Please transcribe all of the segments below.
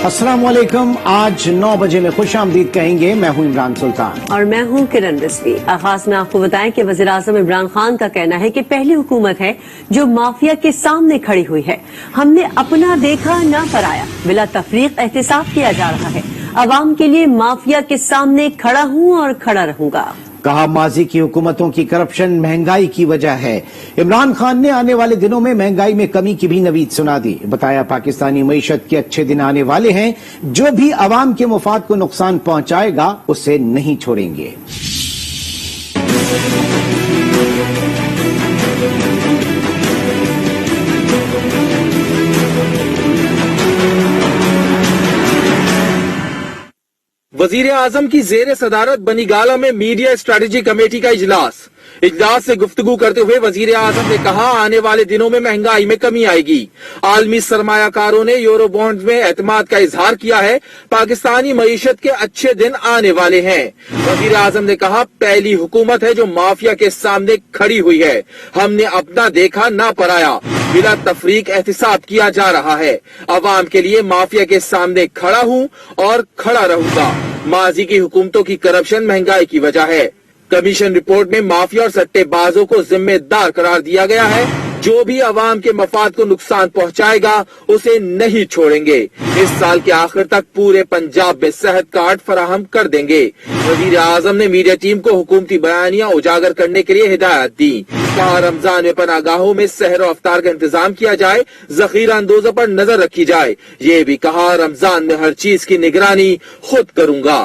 अस्सलाम वालेकुम। आज 9 बजे में खुश आमदीद कहेंगे। मैं हूं इमरान सुल्तान और मैं हूं किरण रिजवी। आगाज में आपको बताएं कि वज़ीर आज़म इमरान खान का कहना है कि पहली हुकूमत है जो माफिया के सामने खड़ी हुई है। हमने अपना देखा न पराया, बिला तफरीक एहतिसाब किया जा रहा है। अवाम के लिए माफिया के सामने खड़ा हूं और खड़ा रहूंगा। कहा, माजी की हुकूमतों की करप्शन महंगाई की वजह है। इमरान खान ने आने वाले दिनों में महंगाई में कमी की भी नवीद सुना दी। बताया, पाकिस्तानी मईशत के अच्छे दिन आने वाले हैं। जो भी अवाम के मुफाद को नुकसान पहुंचाएगा उसे नहीं छोड़ेंगे। वजीर आजम की जेर सदारत बनी गाला में मीडिया स्ट्रेटेजी कमेटी का इजलास से गुफ्तगू करते हुए वजीर आजम ने कहा, आने वाले दिनों में महंगाई में कमी आएगी। आलमी सरमायाकारों ने यूरो बॉन्ड में एतमाद का इजहार किया है। पाकिस्तानी मईशत के अच्छे दिन आने वाले हैं। वजीर आजम ने कहा, पहली हुकूमत है जो माफिया के सामने खड़ी हुई है। हमने अपना देखा ना पराया, बिला तफरीक एहतिसाब किया जा रहा है। अवाम के लिए माफिया के सामने खड़ा हूं और खड़ा रहूंगा। माजी की हुकूमतों की करप्शन महंगाई की वजह है। कमीशन रिपोर्ट में माफिया और सट्टेबाजों को जिम्मेदार करार दिया गया है। जो भी अवाम के मफाद को नुकसान पहुंचाएगा उसे नहीं छोड़ेंगे। इस साल के आखिर तक पूरे पंजाब में सेहत कार्ड फराहम कर देंगे। वजीर आजम ने मीडिया टीम को हुकूमती बयानियां उजागर करने के लिए हिदायत दी। कहा, रमजान में पनागाहों में सहर और अफ्तार का इंतजाम किया जाए, जखीरा अंदोजों पर नजर रखी जाए। ये भी कहा, रमजान में हर चीज की निगरानी खुद करूंगा।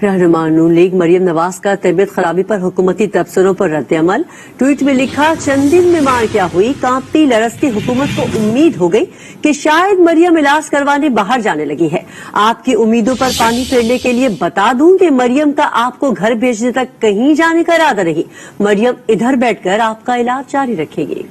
रहनुमा नून लीग मरियम नवाज का तबीयत खराबी पर हुकूमती तबसरों पर रद्द-ए-अमल। ट्वीट में लिखा, चंद दिन में मार क्या हुई, कांपती लरसती हुकूमत को उम्मीद हो गई कि शायद मरियम इलाज करवाने बाहर जाने लगी है। आपकी उम्मीदों पर पानी फेरने के लिए बता दूं कि मरियम का आपको घर भेजने तक कहीं जाने का इरादा नहीं। मरियम इधर बैठकर आपका इलाज जारी रखेगी।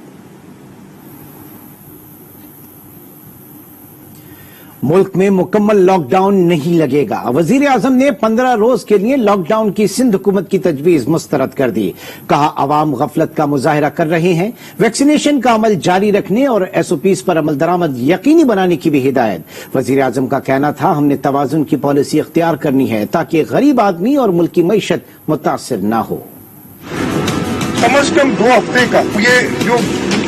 मुल्क में मुकम्मल लॉकडाउन नहीं लगेगा। वजीर आजम ने 15 रोज के लिए लॉकडाउन की सिंध हुकूमत की तजवीज मुस्तरद कर दी। कहा, अवाम गफलत का मुजाहरा कर रहे हैं। वैक्सीनेशन का अमल जारी रखने और SOPs पर अमल दरामद यकीनी बनाने की भी हिदायत। वजीर आजम का कहना था, हमने तवाजुन की पॉलिसी इख्तियार करनी है ताकि गरीब आदमी और मुल्क की मईशत मुतासिर न हो। कम से कम 2 हफ्ते का ये जो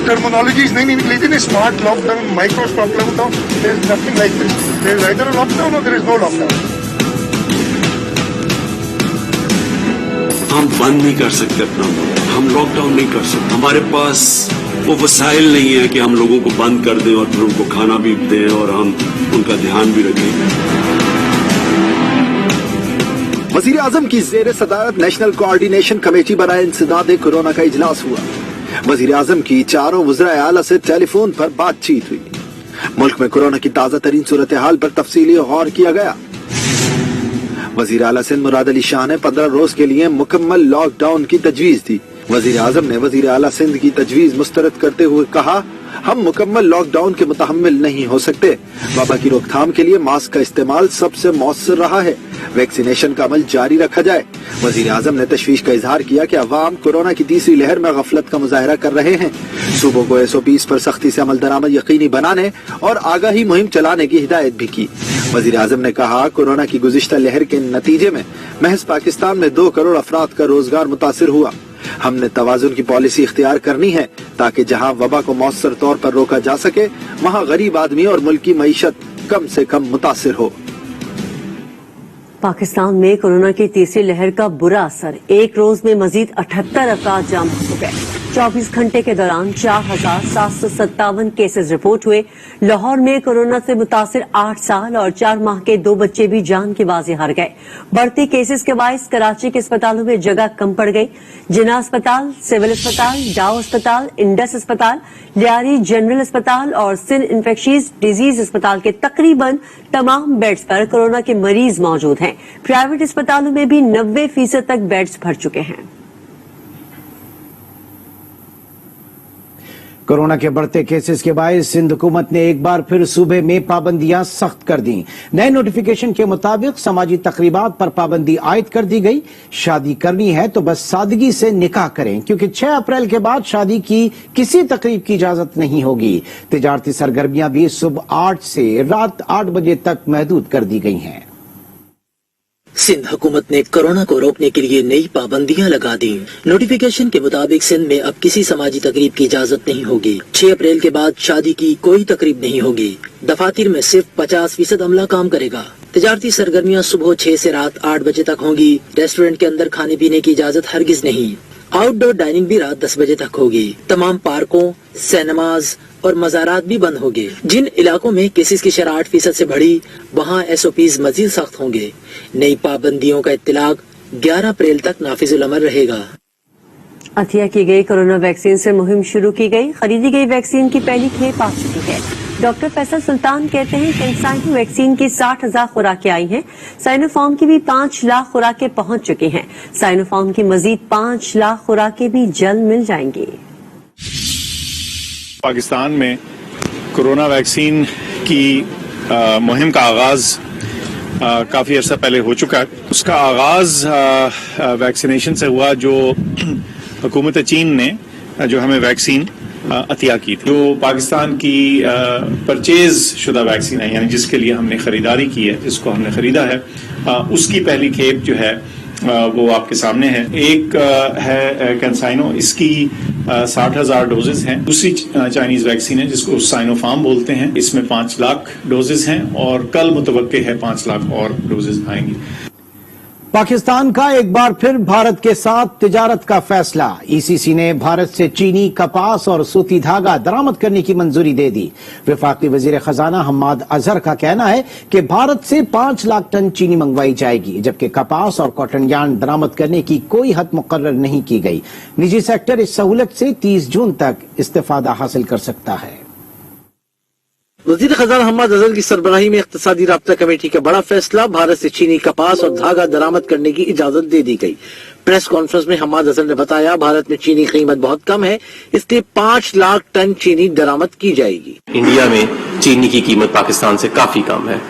टर्मिनोलॉजीज नहीं निकली थी ना, smart lockdown, micro lockdown, there is nothing like this. There is either a lockdown और देयर इज नो लॉकडाउन। हम बंद नहीं कर सकते अपना मुल्क, हम लॉकडाउन नहीं कर सकते। हमारे पास वो वसाइल नहीं है कि हम लोगों को बंद कर दें और फिर उनको खाना भी दें और हम उनका ध्यान भी रखें। वजीर आजम की जेर सदारत नेशनल कोऑर्डिनेशन कमेटी बराए इंसदाद कोरोना का इजलास हुआ। वजीर आजम की चारों वज़राए आला से टेलीफोन पर बातचीत हुई। मुल्क में कोरोना की ताजा तरीन सूरत हाल पर तफसीली गौर किया गया। वजीर आला सिंध मुराद अली शाह ने 15 रोज के लिए मुकम्मल लॉकडाउन की तजवीज दी। वजीर आजम ने वजीर आला सिंध की तजवीज मुस्तरद करते हुए कहा, हम मुकम्मल लॉकडाउन के मुतहम्मिल नहीं हो सकते। वबा की रोकथाम के लिए मास्क का इस्तेमाल सबसे मौसर रहा है। वैक्सीनेशन का अमल जारी रखा जाए। वजीर आजम ने तशवीश का इजहार किया कि अवाम कोरोना की तीसरी लहर में गफलत का मुजाहरा कर रहे हैं। सूबों को SOPs पर सख्ती से अमल दरामद यकीनी बनाने और आगाही मुहिम चलाने की हिदायत भी की। वजीर आजम ने कहा, कोरोना की गुज़िश्ता लहर के नतीजे में महज पाकिस्तान में 2 करोड़ अफराद का रोजगार मुतासिर हुआ। हमने तवाजुन की पॉलिसी इख्तियार करनी है ताकि जहां वबा को मौसर तौर पर रोका जा सके वहां गरीब आदमी और मुल्क की मईशत कम से कम मुतासिर हो। पाकिस्तान में कोरोना की तीसरी लहर का बुरा असर। एक रोज में मजीद 78 अफराद जाम हो गए। 24 घंटे के दौरान 4757 केसेस रिपोर्ट हुए। लाहौर में कोरोना से मुतासिर 8 साल और 4 माह के 2 बच्चे भी जान की बाजी हार गए। बढ़ती केसेस के बायस कराची के अस्पतालों में जगह कम पड़ गई। जिन्ना अस्पताल, सिविल अस्पताल, डाउ अस्पताल, इंडस अस्पताल, लियारी जनरल अस्पताल और सिंध इन्फेक्शियस डिजीज अस्पताल के तकरीबन तमाम बेड्स पर कोरोना के मरीज मौजूद हैं। प्राइवेट अस्पतालों में भी 90% तक बेड्स भर चुके हैं। कोरोना के बढ़ते केसेस के बायस सिंध हुकूमत ने एक बार फिर सूबे में पाबंदियां सख्त कर दी। नए नोटिफिकेशन के मुताबिक समाजी तकरीबात पर पाबंदी आयद कर दी गई। शादी करनी है तो बस सादगी से निकाह करें, क्योंकि 6 अप्रैल के बाद शादी की किसी तकरीब की इजाजत नहीं होगी। तिजारती सरगर्मियां भी सुबह 8 से रात 8 बजे तक महदूद कर दी गई हैं। सिंध हुकूमत ने कोरोना को रोकने के लिए नई पाबंदियां लगा दी। नोटिफिकेशन के मुताबिक सिंध में अब किसी समाजी तकरीब की इजाजत नहीं होगी। 6 अप्रैल के बाद शादी की कोई तकरीब नहीं होगी। दफातर में सिर्फ 50% अमला काम करेगा। तिजारती सरगर्मियां सुबह 6 से रात 8 बजे तक होंगी। रेस्टोरेंट के अंदर खाने पीने की इजाजत हरगिज नहीं। आउटडोर डाइनिंग भी रात 10 बजे तक होगी। तमाम पार्कों, सिनेमाज और मज़ारात भी बंद होंगे। जिन इलाकों में केसेस की शरह 8% से बढ़ी, वहाँ SOPs मजीद सख्त होंगे। नई पाबंदियों का इत्तलाक 11 अप्रैल तक नाफिजुल अमल रहेगा। अतिया की गई कोरोना वैक्सीन से मुहिम शुरू की गई। खरीदी गई वैक्सीन की पहली खेप आ चुकी है। डॉक्टर फैसल सुल्तान कहते हैं कि साइनो वैक्सीन की 60,000 खुराकें आई हैं। साइनोफार्म की भी 5 लाख खुराकें पहुंच चुकी हैं। साइनोफार्म की मजीद 5 लाख खुराकें भी जल्द मिल जाएंगी। पाकिस्तान में कोरोना वैक्सीन की मुहिम का आगाज काफी अरसा पहले हो चुका है। उसका आगाज वैक्सीनेशन से हुआ जो हुकूमत चीन ने जो हमें वैक्सीन अतिया की थी। जो पाकिस्तान की परचेज शुदा वैक्सीन है, यानी जिसके लिए हमने खरीदारी की है, जिसको हमने खरीदा है, उसकी पहली खेप जो है वो आपके सामने है। एक है कैंसाइनो, इसकी 60,000 डोजेस हैं। दूसरी चाइनीज वैक्सीन है जिसको साइनोफार्म बोलते हैं, इसमें 5 लाख डोजेस हैं और कल मुतवक्के है 5 लाख और डोजेस आएंगी। पाकिस्तान का एक बार फिर भारत के साथ तिजारत का फैसला। ECC ने भारत से चीनी कपास और सूती धागा दरामद करने की मंजूरी दे दी। वफाकी वजीर खजाना हम्माद अजहर का कहना है कि भारत से 5 लाख टन चीनी मंगवाई जाएगी, जबकि कपास और कॉटन यार्न दरामद करने की कोई हद मुकर्रर नहीं की गई। निजी सेक्टर इस सहूलत से 30 जून तक इस्तेफादा हासिल कर सकता है। वजीर खजाना हम्माद अजहर की सरबराही में इख्तिसादी राब्ता कमेटी का बड़ा फैसला, भारत से चीनी कपास और धागा दरामद करने की इजाजत दे दी गई। प्रेस कॉन्फ्रेंस में हम्माद अजहर ने बताया, भारत में चीनी कीमत बहुत कम है, इसलिए 5 लाख टन चीनी दरामद की जाएगी। इंडिया में चीनी की कीमत पाकिस्तान से काफी कम है,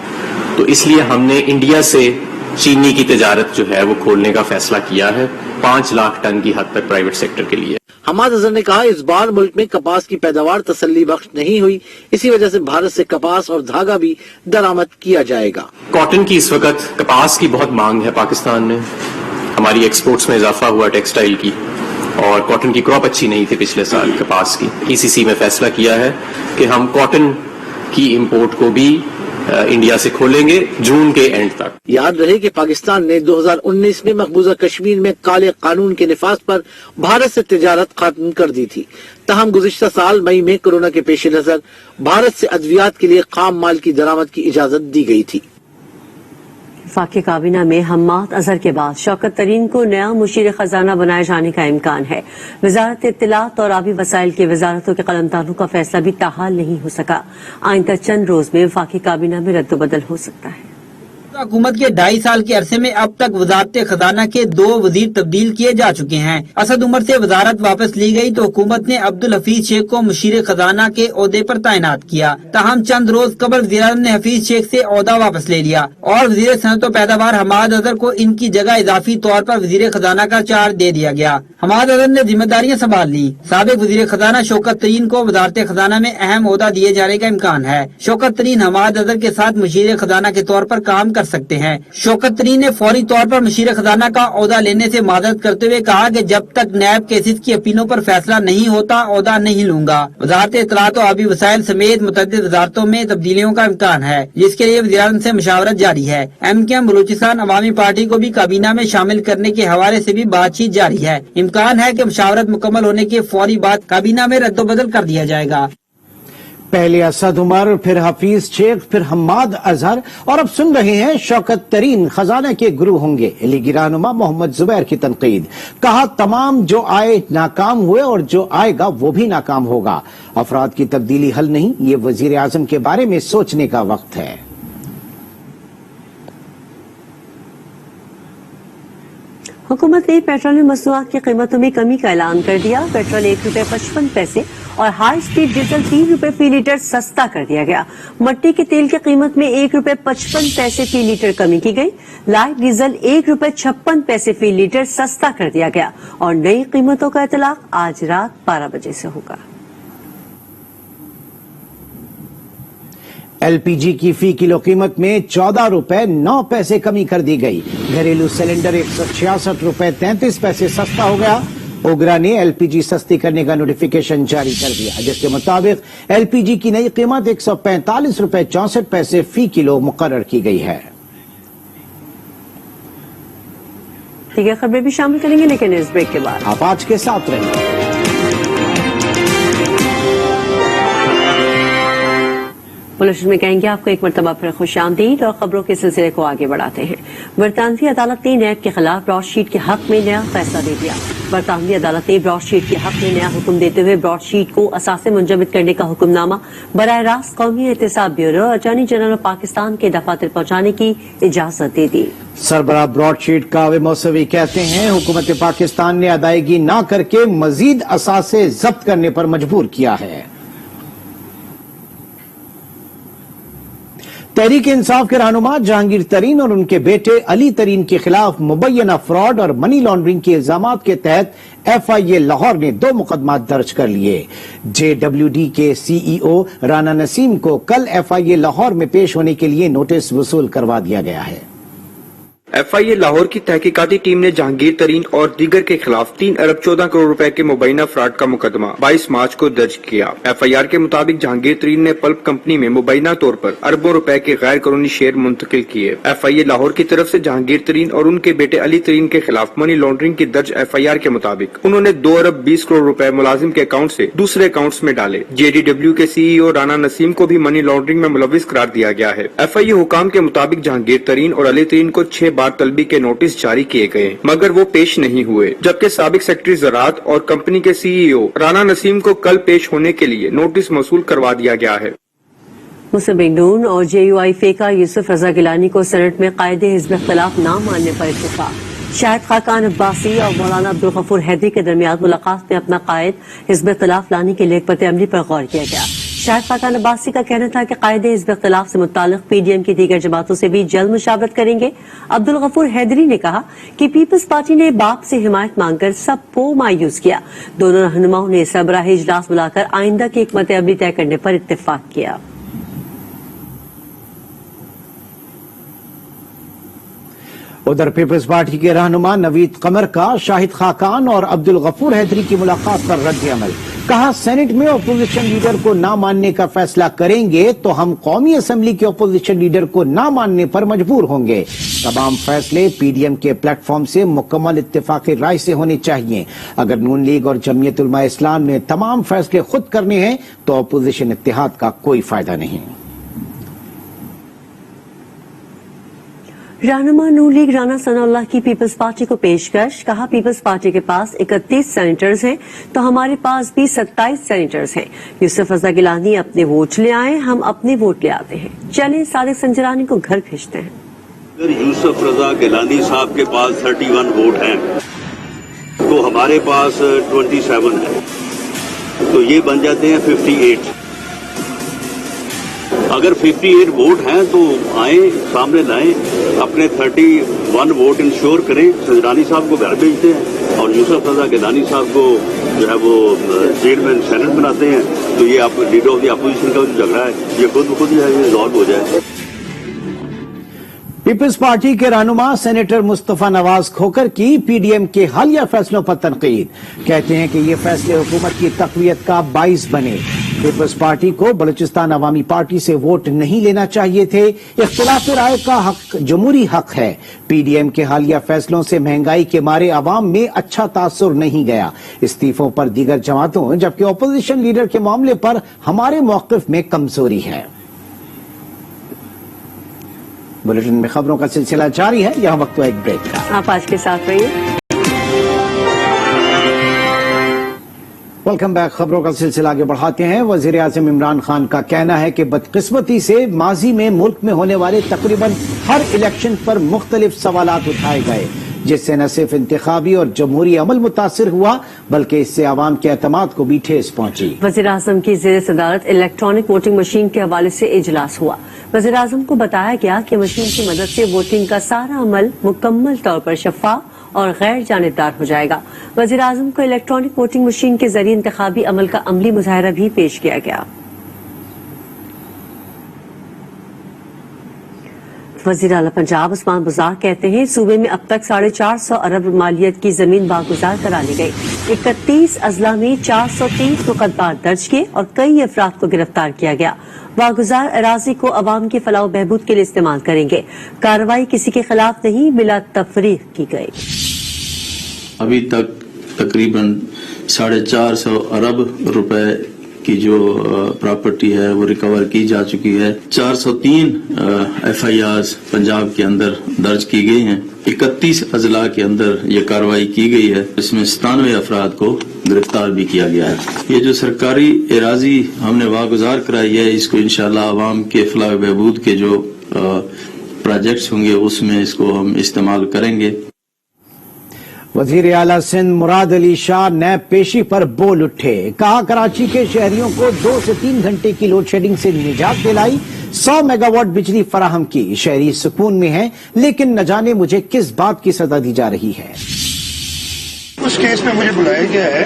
तो इसलिए हमने इंडिया से चीनी की तिजारत जो है वो खोलने का फैसला किया है 5 लाख टन की हद तक प्राइवेट सेक्टर के लिए। हम्माद अजहर ने कहा, इस बार मुल्क में कपास की पैदावार तसल्ली बख्श नहीं हुई, इसी वजह से भारत से कपास और धागा भी दरामद किया जाएगा। कॉटन की इस वक्त, कपास की बहुत मांग है पाकिस्तान में। हमारी एक्सपोर्ट्स में इजाफा हुआ टेक्सटाइल की, और कॉटन की क्रॉप अच्छी नहीं थी पिछले साल कपास की। ECC में फैसला किया है कि हम कॉटन की इंपोर्ट को भी इंडिया से खोलेंगे जून के एंड तक। याद रहे कि पाकिस्तान ने 2019 में मकबूजा कश्मीर में काले कानून के निफाज पर भारत से तिजारत खत्म कर दी थी। तहम गुज़िश्ता साल मई में कोरोना के पेश नजर भारत से अद्वियात के लिए खाम माल की दरामद की इजाजत दी गई थी। वफाकी काबीना में हम्माद अजहर के बाद शौकत तरीन को नया मुशीर खजाना बनाए जाने का इम्कान है। वजारत इत्तलात और आबी वसाइल की वजारतों के कलमदारों का फैसला भी ताहाल नहीं हो सका। आइंदा चंद रोज में वफाकी काबीना में रद्दबदल हो सकता है। हुकूमत के 2.5 साल के अरसे में अब तक वजारत खजाना के 2 वजीर तब्दील किए जा चुके हैं। असद उमर से वजारत वापस ली गई तो हुकूमत ने अब्दुल हफीज शेख को मुशीर खजाना के ओहदे पर तैनात किया। ताहम चंद रोज कबल वज़ीर-ए-आज़म ने हफीज शेख से ओहदा वापस ले लिया और वजीर सनअत व पैदावार हम्माद अजहर को इनकी जगह इजाफी तौर पर वजीर खजाना का चार्ज दे दिया गया। हम्माद अजहर ने जिम्मेदारियां संभाल ली। साबिक वजीर खजाना शौकत तरीन को वजारत खजाना में अहम ओहदा दिए जाने का इम्कान है। शौकत तरीन हम्माद अजहर के साथ मुशीर खजाना के तौर पर काम कर सकते हैं। शौकत तरीन ने फौरी तौर पर मुशीर खजाना का ओहदा लेने से माजरत करते हुए कहा कि जब तक नैब केसेस की अपीलों पर फैसला नहीं होता ओहदा नहीं लूंगा। वजारत इत्तलात और आबी वसाइल समेत मुतअद्दिद वजारतों में तब्दीलियों का इम्कान है, जिसके लिए वज़ीर-ए-आज़म से मुशावरत जारी है। MKM बलूचिस्तान अवामी पार्टी को भी काबीना में शामिल करने के हवाले से भी बातचीत जारी है। इम्कान है कि मुशावरत मुकम्मल होने के फौरी बाद काबीना में रद्दोबदल कर दिया जाएगा। पहले असद उमर, फिर हफीज शेख, फिर हम्माद अजहर और अब सुन रहे हैं शौकत तरीन खजाना के गुरु होंगे। लीगी रहनुमा मोहम्मद जुबैर की तनकीद। कहा, तमाम जो आए नाकाम हुए और जो आएगा वो भी नाकाम होगा। अफराद की तब्दीली हल नहीं, ये वजीर आजम के बारे में सोचने का वक्त है। हुकूमत ने पेट्रोलियम मसनूआत की कीमतों में कमी का ऐलान कर दिया। पेट्रोल ₹1.55 और हाई स्पीड डीजल ₹3 फी लीटर सस्ता कर दिया गया। मट्टी के तेल की कीमत में ₹1.55 फी लीटर कमी की गई। लाइट डीजल ₹1.56 फी लीटर सस्ता कर दिया गया और नई कीमतों का इतलाक आज रात 12 बजे से होगा। एलपीजी की फी किलो कीमत में ₹14.09 कमी कर दी गई। घरेलू सिलेंडर ₹166.33 सस्ता हो गया। ओगरा ने एलपीजी सस्ती करने का नोटिफिकेशन जारी कर दिया, जिसके मुताबिक एलपीजी की नई कीमत ₹145.64 फी किलो मुकर्रर की गई है। ठीक है, खबरें भी शामिल करेंगे लेकिन इस ब्रेक के बाद। आप आज के साथ रहेंगे। बुलेटिन में कहेंगे आपको एक मरतबा फिर खुशामदीद और खबरों के सिलसिले को आगे बढ़ाते हैं। बरतानवी अदालत ने नैब के खिलाफ ब्रॉडशीट के हक में नया फैसला दे दिया। बरतानवी अदालत ने ब्रॉडशीट के हक में नया हुक्म देते हुए ब्रॉडशीट को असासे मुंजमद करने का हुक्मनामा बराह रास्त कौमी एहतसाब ब्यूरो और अटॉर्नी जनरल पाकिस्तान के दफातर पहुंचाने की इजाजत दे दी। सरबराह ब्रॉडशीट कावे मौसवी कहते हैं हुकूमत पाकिस्तान ने अदायगी न करके मजीद असासे जब्त करने पर मजबूर किया है। तहरीक इंसाफ के रहनुमा जहांगीर तरीन और उनके बेटे अली तरीन के खिलाफ मुबैना फ्रॉड और मनी लॉन्ड्रिंग के इल्जामात के तहत एफआईए लाहौर ने 2 मुकदमात दर्ज कर लिए। जेडब्ल्यूडी के सीईओ राना नसीम को कल एफआईए लाहौर में पेश होने के लिए नोटिस वसूल करवा दिया गया है। एफआईए लाहौर की तहकीकाती टीम ने जहांगीर तरीन और दीगर के खिलाफ 3 अरब 14 करोड़ रुपए के मुबैना फ्रॉड का मुकदमा 22 मार्च को दर्ज किया। एफआईआर के मुताबिक जहांगीर तरीन ने पल्प कंपनी में मुबैना तौर पर अरबों रुपए के गैर कानूनी शेयर मुंतकिल किए। एफआईए लाहौर की तरफ से जहांगीर तरीन और उनके बेटे अली तरीन के खिलाफ मनी लॉन्ड्रिंग की दर्ज एफआईआर के मुताबिक उन्होंने 2 अरब 20 करोड़ रुपए मुलाजिम के अकाउंट से दूसरे अकाउंट्स में डाले। जेडीडब्ल्यू के सीईओ राना नसीम को भी मनी लॉन्ड्रिंग में मुलविस करार दिया गया है। एफआईए हुकाम के मुताबिक जहांगीर तरीन और अली तरीन को 6 बार तलबी के नोटिस जारी किए गए मगर वो पेश नहीं हुए, जबकि साबिक सेक्रेटरी ज़राअत और कंपनी के सीईओ राना नसीम को कल पेश होने के लिए नोटिस मौसूल करवा दिया गया है। मुस्लिम लीग नून और जेयूआई फेका यूसुफ रजा गिलानी को सेनेट में कायदे हिज़्ब इख्तिलाफ न मानने पर इत्तेफाक। शाहिद खाकान अब्बासी और मौलाना अब्दुल गफूर हैदरी के दरमियान मुलाकात में अपना कायद हिज़्ब इख्तिलाफ लाने के लिए एक अमली पर गौर किया गया। शाहिद खाकान अब्बासी का कहना था कि कायदे हिज़्ब इख्तिलाफ से मुताल्लिक पीडीएम की दीगर जमातों से भी जल्द मुशावरत करेंगे। अब्दुल गफूर हैदरी ने कहा कि पीपल्स पार्टी ने बाप से हिमायत मांगकर सबको मायूस किया। दोनों रहनुमाओं ने सरबराही इजलास बुलाकर आइंदा की हिकमत अमली तय करने पर इत्तेफाक किया। उधर पीपल्स पार्टी के रहनुमा नवीद कमर का शाहिद खाकान और अब्दुल गफूर हैदरी की मुलाकात पर रद्द अमल। कहा, सेनेट में अपोजिशन लीडर को ना मानने का फैसला करेंगे तो हम कौमी असेंबली के अपोजिशन लीडर को ना मानने पर मजबूर होंगे। तमाम फैसले पीडीएम के प्लेटफॉर्म से मुकम्मल इत्तेफाकी राय से होने चाहिए। अगर नून लीग और जमीयत उलमा इस्लाम ने तमाम फैसले खुद करने हैं तो अपोजिशन इत्तेहाद का कोई फायदा नहीं। रहनुमा नून लीग राना सनाउल्लाह की पीपल्स पार्टी को पेशकश। कहा, पीपल्स पार्टी के पास 31 सेनेटर्स हैं तो हमारे पास भी 27 सेनेटर्स हैं। यूसुफ रजा गिलानी अपने वोट ले आए, हम अपने वोट ले आते हैं। चलें सादिक संजरानी को घर भेजते हैं। अगर यूसुफ रजा गिलानी साहब के पास 31 वोट हैं तो हमारे पास 27 है, तो ये बन जाते हैं 58। अगर 58 वोट हैं तो आए, सामने लाएं, अपने 31 वोट इंश्योर करें, संजरानी साहब को घर भेजते हैं और यूसुफ रजा गिलानी साहब को जो है वो चेयरमैन सेनेट बनाते हैं। तो ये आप लीडर ऑफ द अपोजिशन का जो झगड़ा है ये खुद जो है ये रिजॉल्व हो जाए। पीपल्स पार्टी के रहनुमा सेनेटर मुस्तफा नवाज खोकर की पीडीएम के हालिया फैसलों पर तनकीद। कहते हैं कि ये फैसले हुकूमत की तक़वियत का बाइस बने। पीपल्स पार्टी को बलूचिस्तान अवामी पार्टी से वोट नहीं लेना चाहिए थे। इख्तिलाफ राय का हक जमहूरी हक है। पीडीएम के हालिया फैसलों से महंगाई के मारे अवाम में अच्छा तासुर नहीं गया। इस्तीफों पर दीगर जमातों जबकि अपोजिशन लीडर के मामले पर हमारे मौक़िफ़ में कमजोरी है। बुलेटिन में खबरों का सिलसिला जारी है। यहाँ वक्त एक ब्रेक का। आप आज के साथ रहिए। Welcome back. खबरों का सिलसिला आगे बढ़ाते हैं। वजीर आज़म इमरान खान का कहना है कि बदकिस्मती से माजी में मुल्क में होने वाले तकरीबन हर इलेक्शन पर मुख्तलिफ सवालात उठाए गए। जिससे न सिर्फ इंतखाबी और जमहूरी अमल मुतासिर हुआ बल्कि इससे आवाम के एतमाद को भी ठेस पहुंची। वज़ीर-ए-आज़म की ज़ेर सदारत इलेक्ट्रॉनिक वोटिंग मशीन के हवाले से इजलास हुआ। वज़ीर-ए-आज़म को बताया गया कि मशीन की मदद से वोटिंग का सारा अमल मुकम्मल तौर पर शफ़ाफ और गैर जानिबदार हो जाएगा। वज़ीर-ए-आज़म को इलेक्ट्रॉनिक वोटिंग मशीन के जरिए इंतखाबी अमल का अमली मुजाहरा भी पेश किया गया। वज़ीर आला पंजाब उस्मान बुज़ार कहते हैं सूबे में अब तक 450 अरब मालियत की जमीन बागुजार करा ली गई। 31 अजला में 430 मुकदमात दर्ज किए और कई अफराद को गिरफ्तार किया गया। बागुजार अराजी को अवाम के फलाह बहबूद के लिए इस्तेमाल करेंगे। कार्रवाई किसी के खिलाफ नहीं बिला तफरीक की गई। अभी तक तकरीबन 450 अरब रुपए की जो प्रॉपर्टी है वो रिकवर की जा चुकी है। 403 FIRs पंजाब के अंदर दर्ज की गई हैं। 31 अजला के अंदर ये कार्रवाई की गई है। इसमें 97 अफराद को गिरफ्तार भी किया गया है। ये जो सरकारी एराजी हमने वागुजार कराई है इसको इंशाल्लाह अवाम के फलाह बहबूद के जो प्रोजेक्ट्स होंगे उसमें इसको हम इस्तेमाल करेंगे। वजीर आला सिंध मुराद अली शाह नैब पेशी पर बोल उठे। कहा कराची के शहरियों को 2 से 3 घंटे की लोड शेडिंग से निजात दिलाई। 100 मेगावाट बिजली फराहम की। शहरी सुकून में है लेकिन न जाने मुझे किस बात की सजा दी जा रही है। उस केस में मुझे बुलाया गया है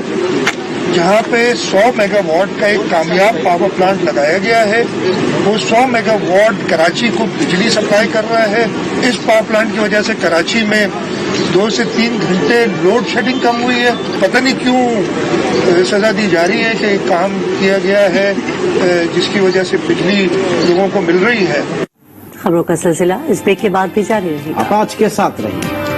जहां पे 100 मेगावाट का एक कामयाब पावर प्लांट लगाया गया है। वो 100 मेगावाट कराची को बिजली सप्लाई कर रहा है। इस पावर प्लांट की वजह से कराची में 2 से 3 घंटे लोड शेडिंग कम हुई है। पता नहीं क्यों सजा दी जा रही है कि काम किया गया है जिसकी वजह से बिजली लोगों को मिल रही है। खबरों का सिलसिला इस ब्रेक के बाद भी जारी रहेगा। आप आज के साथ रहिए।